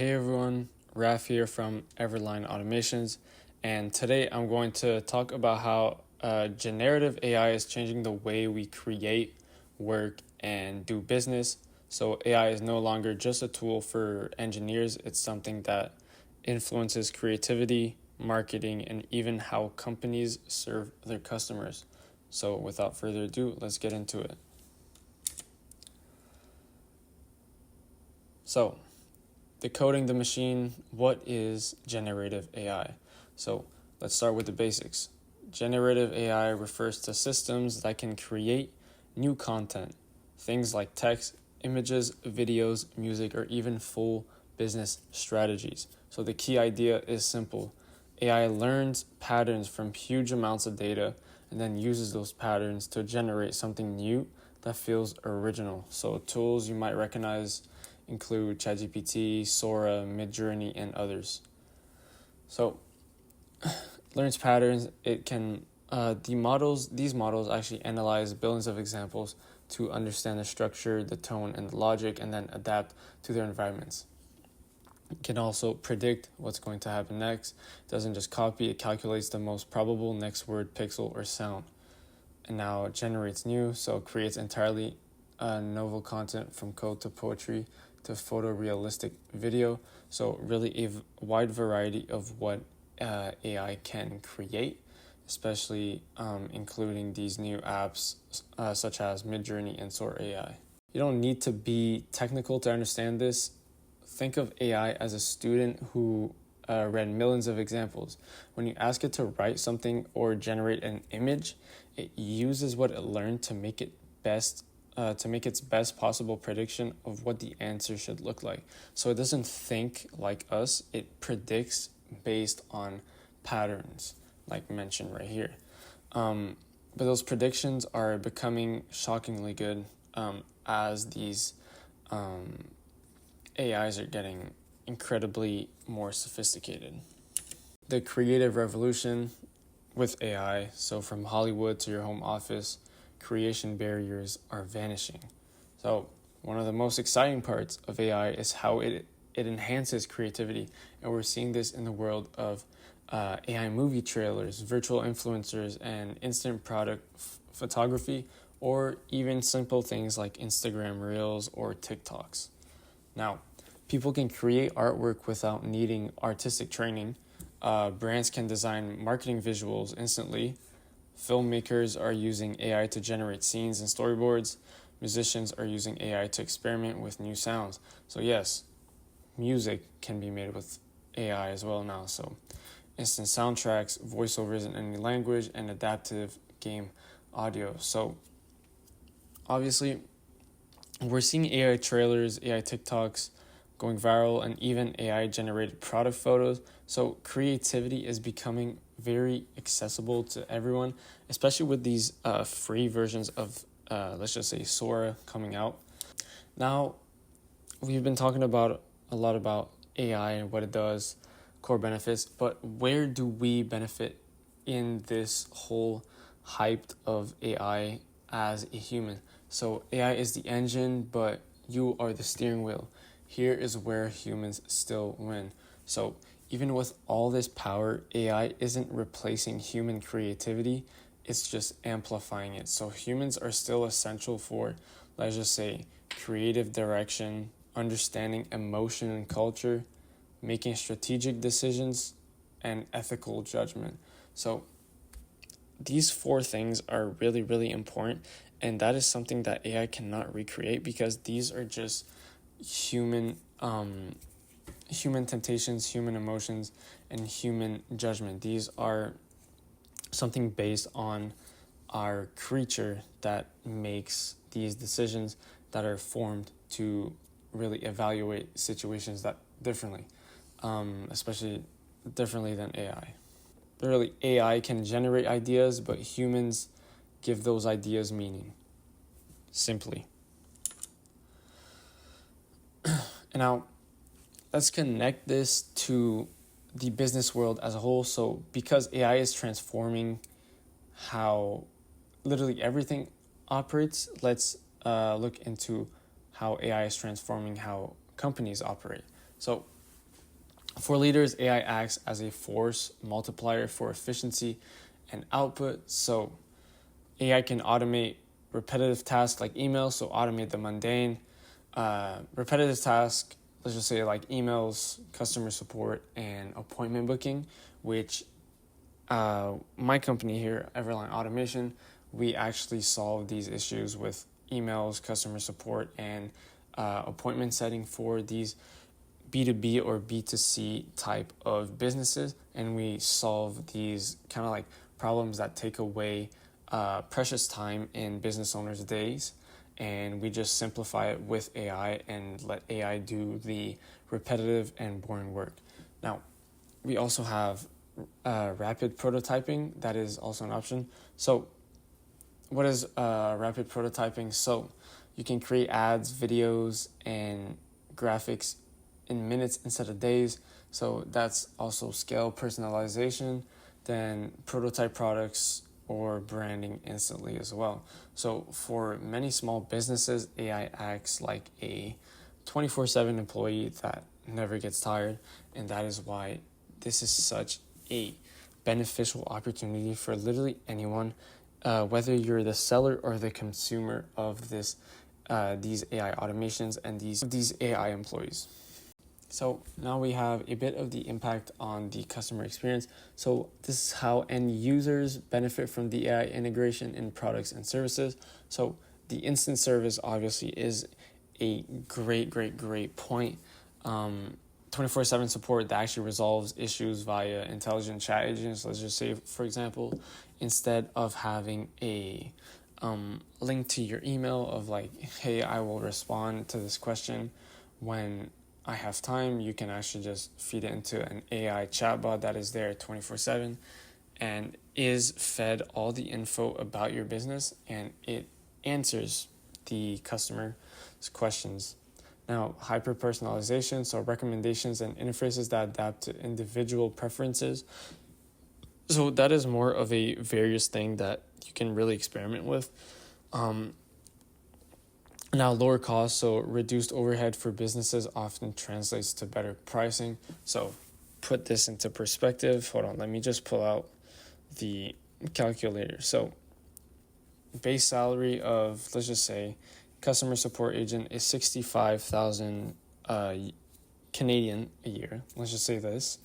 Hey everyone, Raf here from Everline Automations, and today I'm going to talk about how generative AI is changing the way we create, work, and do business. So AI is no longer just a tool for engineers, it's something that influences creativity, marketing, and even how companies serve their customers. So without further ado, let's get into it. So, decoding the machine, what is generative AI? So let's start with the basics. Generative AI refers to systems that can create new content, things like text, images, videos, music, or even full business strategies. So the key idea is simple. AI learns patterns from huge amounts of data and then uses those patterns to generate something new that feels original. So tools you might recognize include ChatGPT, Sora, Midjourney, and others. So, learns patterns. It can these models actually analyze billions of examples to understand the structure, the tone, and the logic, and then adapt to their environments. It can also predict what's going to happen next. It doesn't just copy; it calculates the most probable next word, pixel, or sound, and now it generates new. So, creates entirely novel content from code to poetry to photorealistic video. So really a wide variety of what AI can create, especially including these new apps such as Midjourney and Sora AI. You don't need to be technical to understand this. Think of AI as a student who read millions of examples. When you ask it to write something or generate an image, it uses what it learned to make its best possible prediction of what the answer should look like. So it doesn't think like us, it predicts based on patterns, like mentioned right here. But those predictions are becoming shockingly good as these AIs are getting incredibly more sophisticated. The creative revolution with AI, so from Hollywood to your home office, creation barriers are vanishing. So one of the most exciting parts of AI is how it enhances creativity. And we're seeing this in the world of AI movie trailers, virtual influencers, and instant product photography, or even simple things like Instagram Reels or TikToks. Now, people can create artwork without needing artistic training. Brands can design marketing visuals instantly. Filmmakers are using AI to generate scenes and storyboards. Musicians are using AI to experiment with new sounds. So yes, music can be made with AI as well now. So instant soundtracks, voiceovers in any language, and adaptive game audio. So obviously, we're seeing AI trailers, AI TikToks going viral, and even AI generated product photos. So creativity is becoming very accessible to everyone, especially with these free versions of, let's just say, Sora coming out. Now, we've been talking about a lot about AI and what it does, core benefits, but where do we benefit in this whole hype of AI as a human? So AI is the engine, but you are the steering wheel. Here is where humans still win. So even with all this power, AI isn't replacing human creativity, it's just amplifying it. So humans are still essential for, let's just say, creative direction, understanding emotion and culture, making strategic decisions, and ethical judgment. So these four things are really, really important. And that is something that AI cannot recreate because these are just human temptations, human emotions, and human judgment. These are something based on our creature that makes these decisions that are formed to really evaluate situations that differently, especially differently than AI. Really, AI can generate ideas, but humans give those ideas meaning, simply. And now, let's connect this to the business world as a whole. So because AI is transforming how literally everything operates, let's look into how AI is transforming how companies operate. So For leaders, AI acts as a force multiplier for efficiency and output. So AI can automate repetitive tasks like emails, so automate the mundane. Repetitive tasks, let's just say like emails, customer support, and appointment booking, which my company here, Everline Automation, we actually solve these issues with emails, customer support, and appointment setting for these B2B or B2C type of businesses. And we solve these kind of like problems that take away precious time in business owners' days. And we just simplify it with AI and let AI do the repetitive and boring work. Now, we also have rapid prototyping. That is also an option. So what is rapid prototyping? So you can create ads, videos, and graphics in minutes instead of days. So that's also scale personalization, then prototype products or branding instantly as well. So for many small businesses, AI acts like a 24/7 employee that never gets tired. And that is why this is such a beneficial opportunity for literally anyone, whether you're the seller or the consumer of these AI automations and these AI employees. So now we have a bit of the impact on the customer experience. So this is how end users benefit from the AI integration in products and services. So the instant service obviously is a great point. 24/7 support that actually resolves issues via intelligent chat agents. Let's just say, for example, instead of having a link to your email of like, hey, I will respond to this question when I have time, you can actually just feed it into an AI chatbot that is there 24/7 and is fed all the info about your business, and it answers the customer's questions. Now, hyper-personalization, so recommendations and interfaces that adapt to individual preferences. So that is more of a various thing that you can really experiment with. Now, lower costs, so reduced overhead for businesses often translates to better pricing. So put this into perspective. Hold on, let me just pull out the calculator. So base salary of, let's just say, customer support agent is 65,000 Canadian a year. Let's just say this.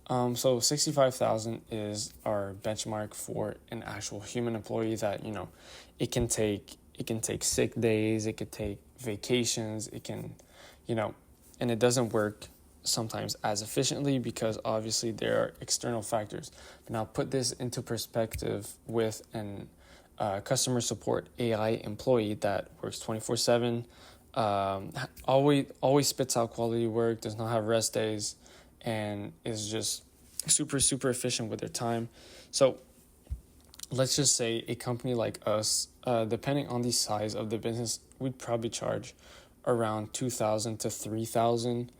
So 65,000 is our benchmark for an actual human employee that, it can take sick days, it could take vacations, it can, and it doesn't work sometimes as efficiently because obviously there are external factors. But now put this into perspective with an customer support AI employee that works 24/7, always spits out quality work, does not have rest days, and is just super efficient with their time. So let's just say a company like us, depending on the size of the business, we'd probably charge around 2,000 to 3,000,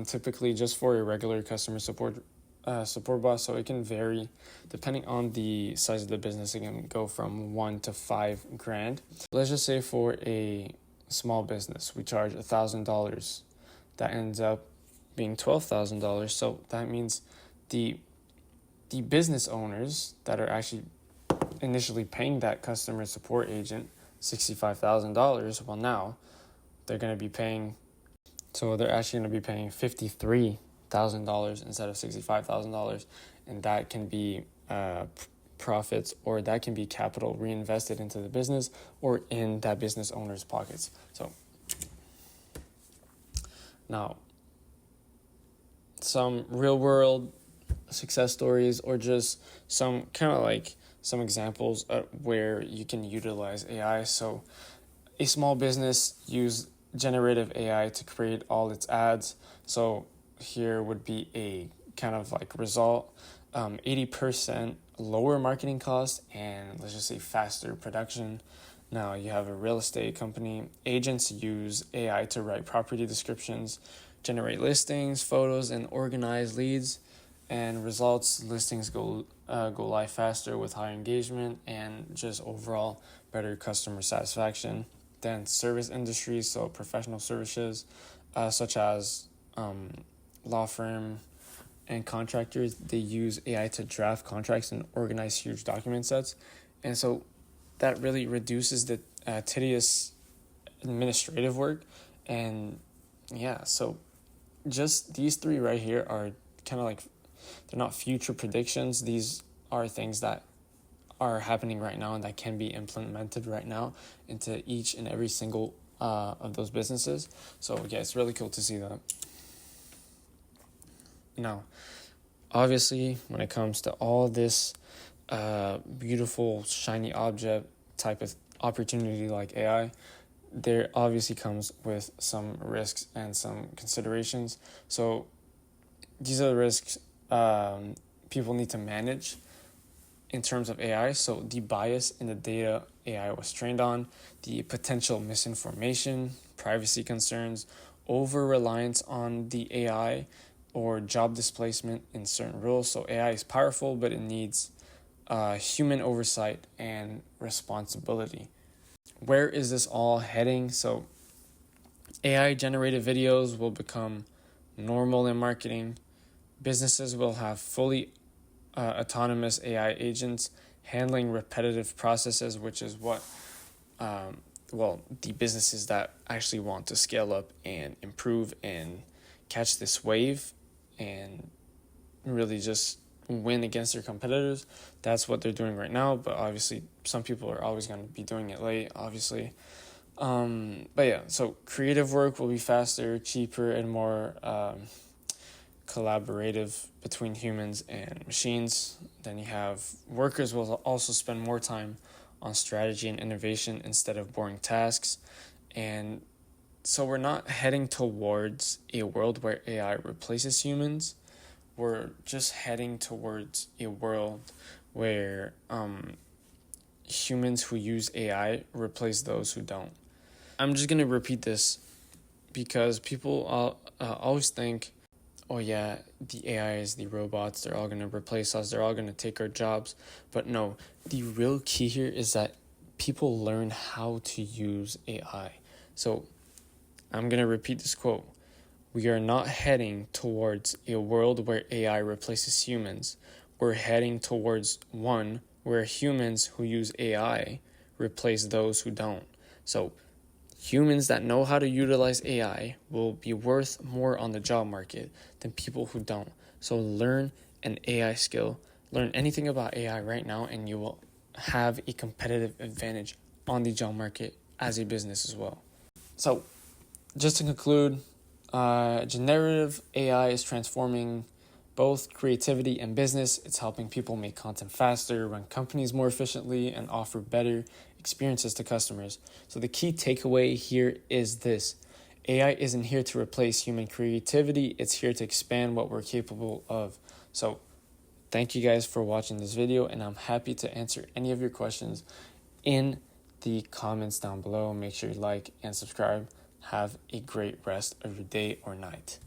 typically just for a regular customer support bot. So it can vary depending on the size of the business. It can go from $1,000 to $5,000. Let's just say for a small business, we charge $1,000. That ends up being $12,000. So that means the business owners that are actually initially paying that customer support agent $65,000, well, now they're going to be paying, so they're actually going to be paying $53,000 instead of $65,000, and that can be profits, or that can be capital reinvested into the business or in that business owner's pockets. So now some real world success stories, or just some kind of like some examples where you can utilize AI. So a small business used generative AI to create all its ads. So here would be a kind of like result, 80% lower marketing costs, and let's just say faster production. Now you have a real estate company. Agents use AI to write property descriptions, generate listings, photos, and organize leads. And results, listings go live faster with higher engagement and just overall better customer satisfaction. Then service industries, so professional services such as law firm, and contractors, they use AI to draft contracts and organize huge document sets. And so that really reduces the tedious administrative work. And yeah, so just these three right here are kind of like, they're not future predictions. These are things that are happening right now and that can be implemented right now into each and every single of those businesses. So yeah, it's really cool to see that. Now, obviously, when it comes to all this beautiful, shiny object type of opportunity like AI, there obviously comes with some risks and some considerations. So these are the risks people need to manage in terms of AI. So the bias in the data AI was trained on, the potential misinformation, privacy concerns, over-reliance on the AI, or job displacement in certain roles. So AI is powerful, but it needs human oversight and responsibility. Where is this all heading? So AI-generated videos will become normal in marketing. Businesses will have fully autonomous AI agents handling repetitive processes, which is what the businesses that actually want to scale up and improve and catch this wave and really just win against their competitors. That's what they're doing right now, but obviously some people are always going to be doing it late, obviously. But yeah, so creative work will be faster, cheaper, and more collaborative between humans and machines. Then you have workers will also spend more time on strategy and innovation instead of boring tasks. And so we're not heading towards a world where AI replaces humans. We're just heading towards a world where humans who use AI replace those who don't. I'm just going to repeat this because people always think, oh yeah, the AI is the robots, they're all going to replace us, they're all going to take our jobs. But no, the real key here is that people learn how to use AI. So I'm going to repeat this quote. We are not heading towards a world where AI replaces humans. We're heading towards one where humans who use AI replace those who don't. So humans that know how to utilize AI will be worth more on the job market than people who don't. So learn an AI skill, learn anything about AI right now, and you will have a competitive advantage on the job market as a business as well. So just to conclude, generative AI is transforming both creativity and business. It's helping people make content faster, run companies more efficiently, and offer better experiences to customers. So the key takeaway here is this: AI isn't here to replace human creativity, it's here to expand what we're capable of. So thank you guys for watching this video, and I'm happy to answer any of your questions in the comments down below. Make sure you like and subscribe. Have a great rest of your day or night.